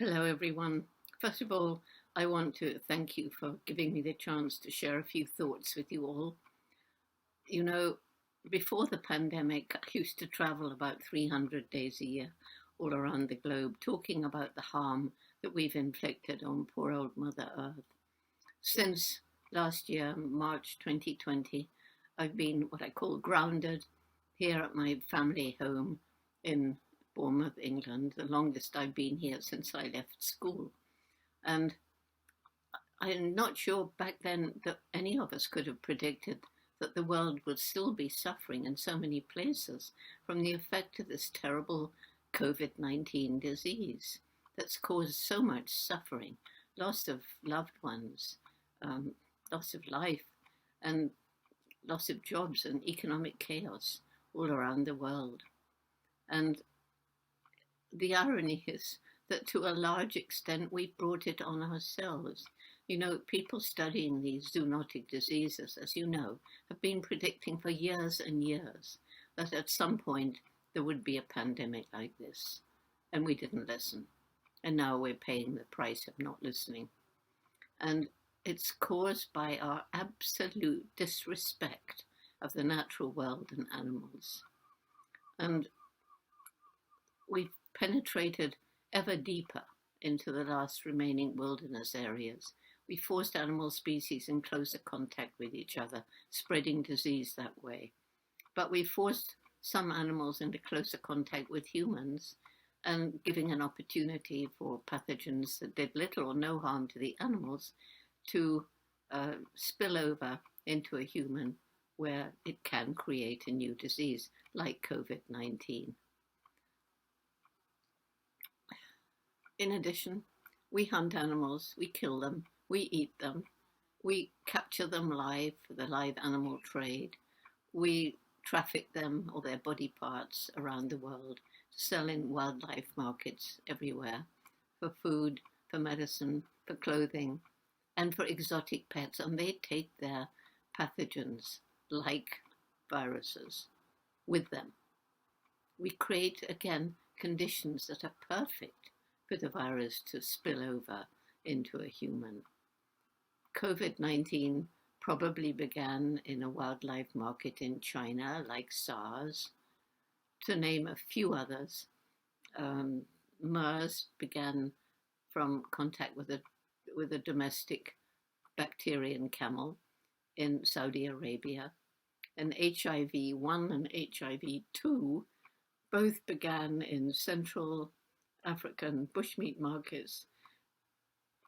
Hello, everyone. First of all, I want to thank you for giving me the chance to share a few thoughts with you all. You know, before the pandemic, I used to travel about 300 days a year all around the globe, talking about the harm that we've inflicted on poor old Mother Earth. Since last year, March 2020, I've been what I call grounded here at my family home in Bournemouth, England, the longest I've been here since I left school. And I'm not sure back then that any of us could have predicted that the world would still be suffering in so many places from the effect of this terrible COVID-19 disease that's caused so much suffering, loss of loved ones, um, loss of life, and loss of jobs and economic chaos all around the world. And the irony is that to a large extent we've brought it on ourselves. You know, people studying these zoonotic diseases, as you know, have been predicting for years and years that at some point there would be a pandemic like this. And we didn't listen. And now we're paying the price of not listening. And it's caused by our absolute disrespect of the natural world and animals. And we've penetrated ever deeper into the last remaining wilderness areas. We forced animal species in closer contact with each other, spreading disease that way. But we forced some animals into closer contact with humans and giving an opportunity for pathogens that did little or no harm to the animals to spill over into a human where it can create a new disease like COVID-19. In addition, we hunt animals, we kill them, we eat them, we capture them live for the live animal trade, we traffic them or their body parts around the world to sell in wildlife markets everywhere for food, for medicine, for clothing, and for exotic pets, and they take their pathogens like viruses with them. We create, again, conditions that are perfect for the virus to spill over into a human. COVID-19 probably began in a wildlife market in China, like SARS, to name a few others. MERS began from contact with a domestic bacterian camel in Saudi Arabia. And HIV-1 and HIV-2 both began in Central African bushmeat markets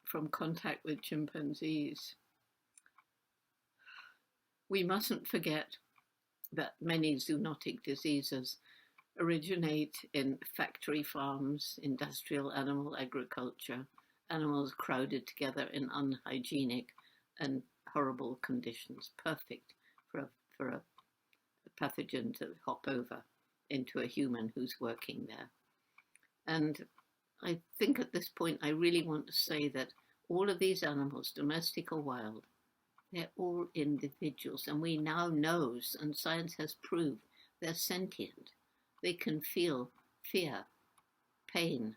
from contact with chimpanzees. We mustn't forget that many zoonotic diseases originate in factory farms, industrial animal agriculture, animals crowded together in unhygienic and horrible conditions, perfect for a pathogen to hop over into a human who's working there. And I think at this point, I really want to say that all of these animals, domestic or wild, they're all individuals. And we now know, and science has proved, they're sentient. They can feel fear, pain.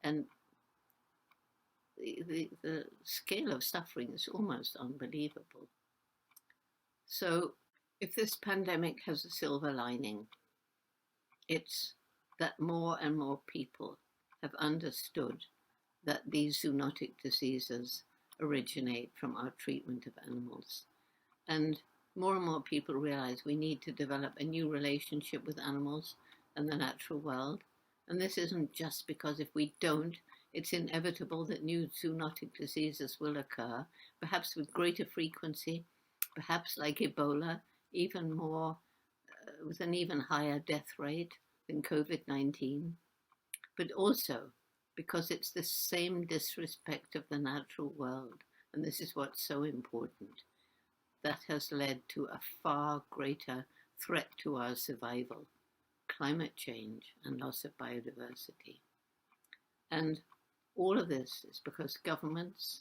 And the scale of suffering is almost unbelievable. So if this pandemic has a silver lining, it's that more and more people have understood that these zoonotic diseases originate from our treatment of animals. And more people realize we need to develop a new relationship with animals and the natural world. And this isn't just because if we don't, it's inevitable that new zoonotic diseases will occur, perhaps with greater frequency, perhaps like Ebola, even more, with an even higher death rate than COVID-19, but also because it's the same disrespect of the natural world, and this is what's so important, that has led to a far greater threat to our survival, climate change and loss of biodiversity. And all of this is because governments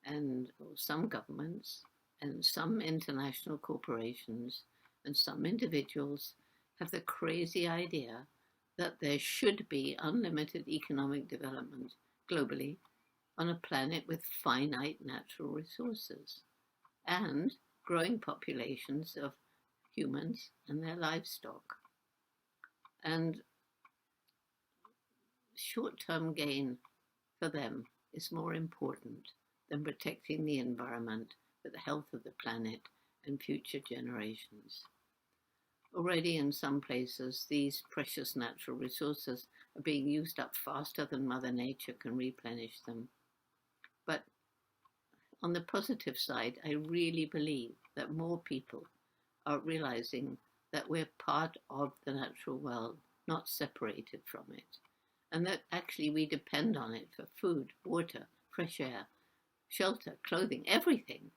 or some governments and some international corporations and some individuals have the crazy idea that there should be unlimited economic development globally on a planet with finite natural resources and growing populations of humans and their livestock. And short-term gain for them is more important than protecting the environment for the health of the planet and future generations. Already in some places, these precious natural resources are being used up faster than Mother Nature can replenish them. But on the positive side, I really believe that more people are realizing that we're part of the natural world, not separated from it, and that actually we depend on it for food, water, fresh air, shelter, clothing, everything.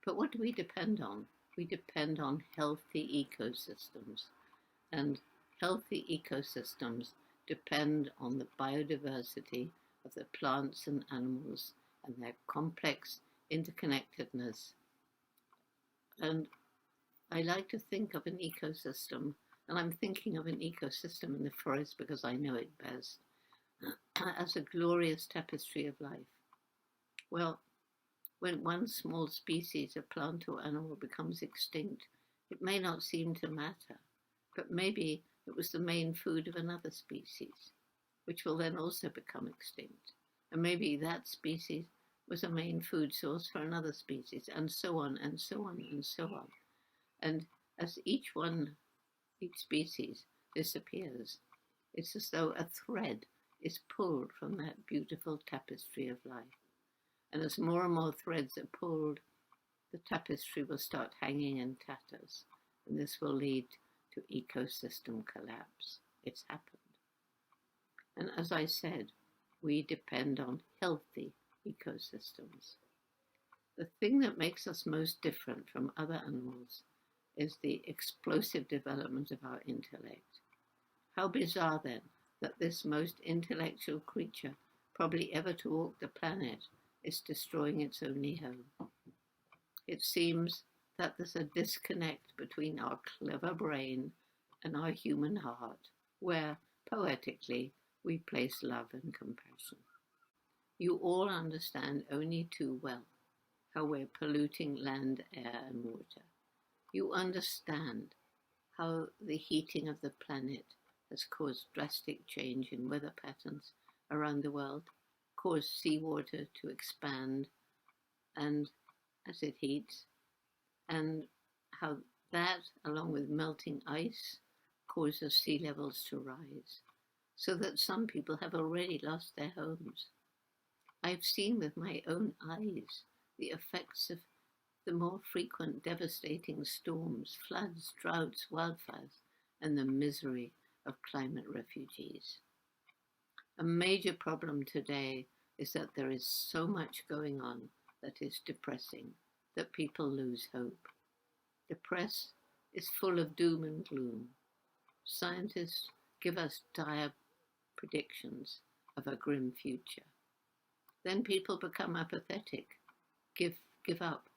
But what do we depend on? We depend on healthy ecosystems, and healthy ecosystems depend on the biodiversity of the plants and animals and their complex interconnectedness. And I like to think of an ecosystem, and I'm thinking of an ecosystem in the forest because I know it best, as a glorious tapestry of life. Well, when one small species of plant or animal becomes extinct, it may not seem to matter, but maybe it was the main food of another species, which will then also become extinct. And maybe that species was a main food source for another species, and so on, and so on, and so on. And as each species disappears, it's as though a thread is pulled from that beautiful tapestry of life. And as more and more threads are pulled, the tapestry will start hanging in tatters, and this will lead to ecosystem collapse. It's happened. And as I said, we depend on healthy ecosystems. The thing that makes us most different from other animals is the explosive development of our intellect. How bizarre then that this most intellectual creature probably ever to walk the planet is destroying its only home. It seems that there's a disconnect between our clever brain and our human heart, where, poetically, we place love and compassion. You all understand only too well how we're polluting land, air, and water. You understand how the heating of the planet has caused drastic change in weather patterns around the world, caused seawater to expand and as it heats, and how that, along with melting ice, causes sea levels to rise, so that some people have already lost their homes. I've seen with my own eyes the effects of the more frequent devastating storms, floods, droughts, wildfires, and the misery of climate refugees. A major problem today is that there is so much going on that is depressing, that people lose hope. The press is full of doom and gloom. Scientists give us dire predictions of a grim future. Then people become apathetic, give up.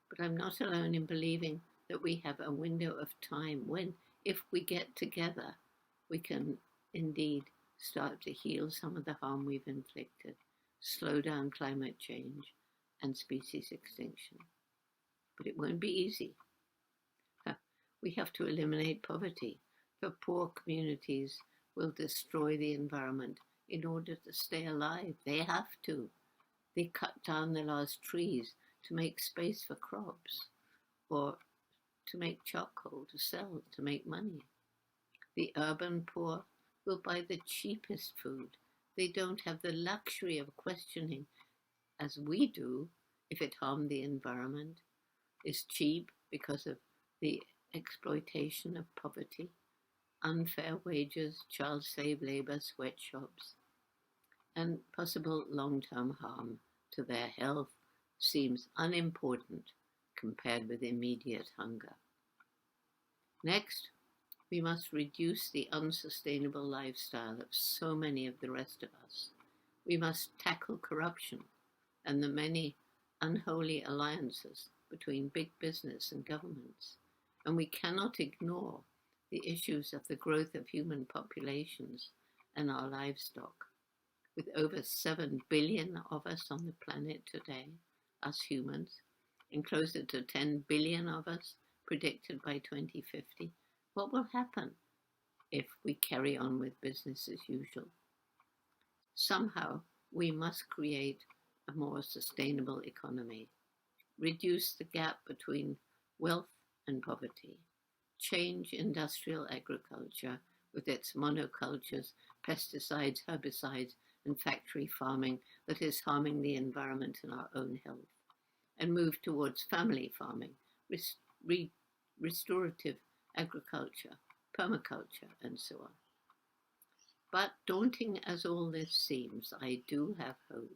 But I'm not alone in believing that we have a window of time when, if we get together, we can indeed start to heal some of the harm we've inflicted, slow down climate change and species extinction. But it won't be easy. We have to eliminate poverty, for poor communities will destroy the environment in order to stay alive. They have to. They cut down the last trees to make space for crops or to make charcoal to sell, to make money. The urban poor will buy the cheapest food. They don't have the luxury of questioning, as we do, if it harmed the environment, is cheap because of the exploitation of poverty, unfair wages, child slave labor, sweatshops, and possible long-term harm to their health seems unimportant compared with immediate hunger. Next, we must reduce the unsustainable lifestyle of so many of the rest of us. We must tackle corruption and the many unholy alliances between big business and governments. And we cannot ignore the issues of the growth of human populations and our livestock. With over 7 billion of us on the planet today, us humans, and closer to 10 billion of us predicted by 2050, what will happen if we carry on with business as usual? Somehow, we must create a more sustainable economy, reduce the gap between wealth and poverty, change industrial agriculture with its monocultures, pesticides, herbicides, and factory farming that is harming the environment and our own health, and move towards family farming, restorative agriculture, permaculture, and so on. But daunting as all this seems, I do have hope.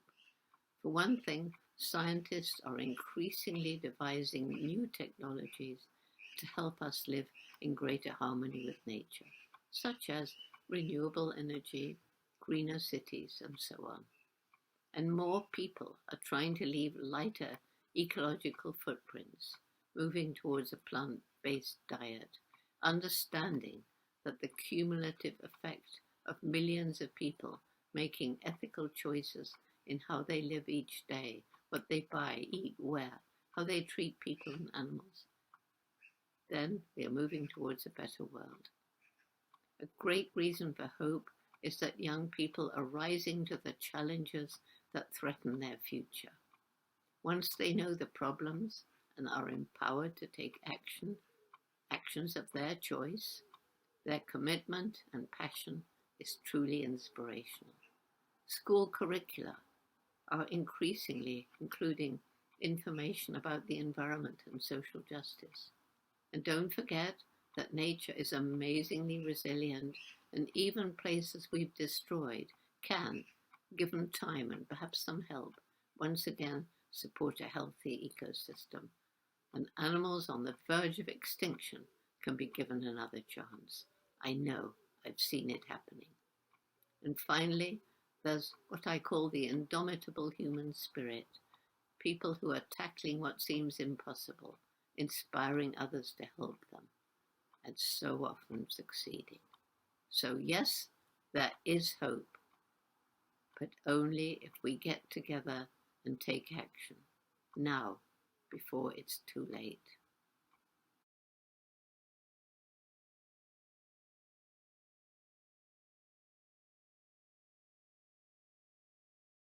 For one thing, scientists are increasingly devising new technologies to help us live in greater harmony with nature, such as renewable energy, greener cities, and so on. And more people are trying to leave lighter ecological footprints, moving towards a plant-based diet, understanding that the cumulative effect of millions of people making ethical choices in how they live each day, what they buy, eat, wear, how they treat people and animals, then we are moving towards a better world. A great reason for hope is that young people are rising to the challenges that threaten their future. Once they know the problems and are empowered to take actions of their choice, their commitment and passion is truly inspirational. School curricula are increasingly including information about the environment and social justice. And don't forget that nature is amazingly resilient, and even places we've destroyed can, given time and perhaps some help, once again support a healthy ecosystem. And animals on the verge of extinction can be given another chance. I know, I've seen it happening. And finally, there's what I call the indomitable human spirit, people who are tackling what seems impossible, inspiring others to help them, and so often succeeding. So yes, there is hope, but only if we get together and take action, now, before it's too late.